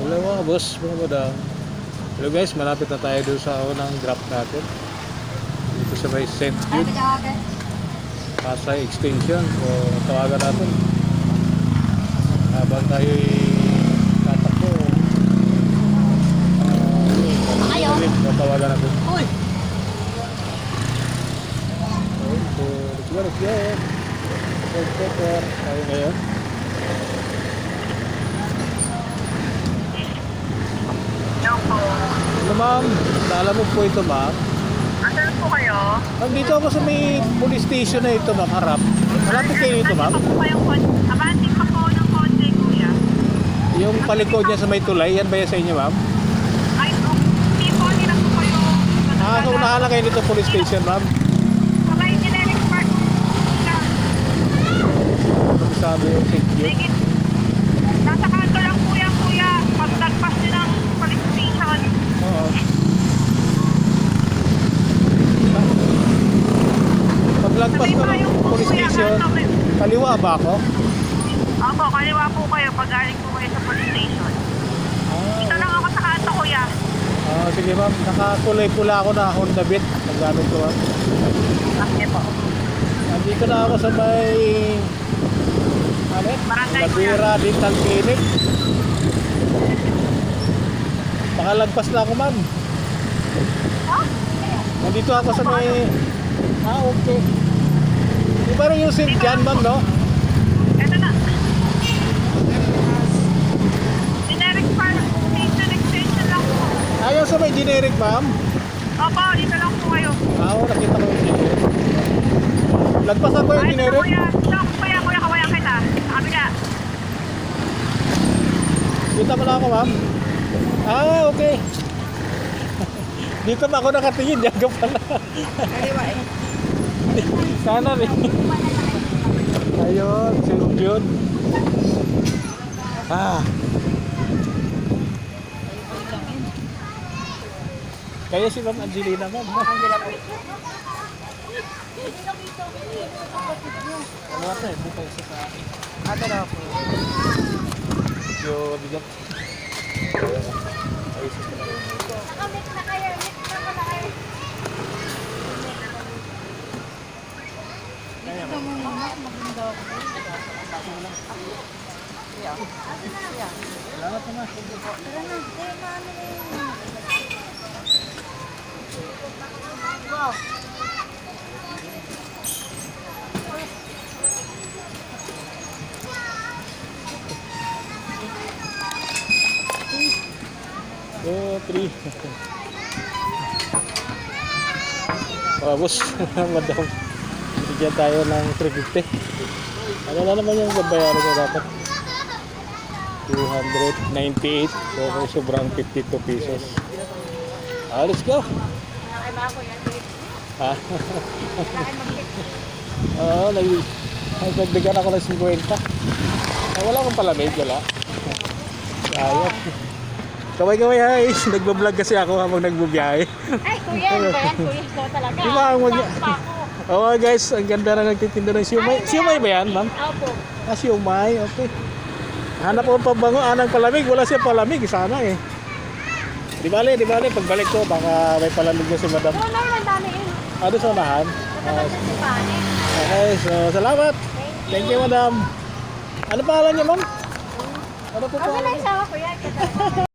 Hello mga boss, mga madam. Hello guys, malapit na tayo doon sa unang drop natin. Dito sa may St. Jude, Pasay Extension. So, tawagan natin. Habang tayo tatakbo. Tawagan natin. Uy! So, let's go. Tayo ngayon. Ano ma'am? Alam mo po ito ma'am? Asan po kayo? Nandito ako sa may police station na ito ma'am, harap. Malapit kayo ito ma'am? Abanti pa po ng konti, kuya. Yung palikod niya sa may tulay, yan ba yan sa inyo ma'am? Ay, hindi po, hindi na po kayo. So unahan lang kayo dito police station ma'am. Sabay, generic park. Ano sabi yung St. Jude? Nasa kanto lang po yan, kuya. Pagtagpas din ng police station. Oo. Paglagpas ko ng police station, kaliwa ba ako? Opo, kaliwa po kayo pag galing po kayo sa police station. Dito lang ako sa kanto, kuya. Sige ma'am, nakakulay pula ako na Honda Beat. Naggamit ko ma'am. Kasi po. Nandito na ako sa may Barangay Labira Dental Clinic. Pakalagpas na ako ma'am. Nandito ako sa may okay. Di ba rin yung St. John ma'am no? Ito na. Generic park. Station extension lang po. Ayaw sa may generic ma'am. Opo, dito lang po kayo. Nakita ko yung generic. Lagpas ako yung generic. Kuya, kawayan kita. Sabi ka. Kita mo na ako ma'am. Okay. Dito ba ako nakatingin? Diyan ka pala. Sana rin. Ayun, St. Jude. Kaya si Ma'am Angelina ma'am. Angela po. Ano ata eh, buka isa sa Ato na po. medyo bigat. Ayos ko na. Ito mo muna, maganda ako. Salamat naman. Tara na, wow. Three. Boss, madam. Bigyan tayo ng 350. Ano na naman yung babayaran ko dapat? 298. So, may sobrang 52 pesos. Let's go. Nagbigyan ako ng 50. Wala akong palamig, wala. Sayang. Kaway-kaway guys, nagbablog kasi ako habang nagbubiyahe. Ay, kuya, ano ba yan? Kuya, ito talaga. Diba ang guys, ang ganda na nagtitinda ng siumay. Siumay ba yan, ma'am? Opo. Siumay, okay. Hanap ko pabango, anang palamig. Wala siya palamig, sana eh. Di bale, pagbalik ko, baka may palamig na si madam. Oo, naman, ang dami yun. Doon sa unahan. Natapat sa sipani. Okay, so salamat. Thank you, madam. Ano pangalan niya, ma'am? Ano po Ano na pangalan? isawa ko?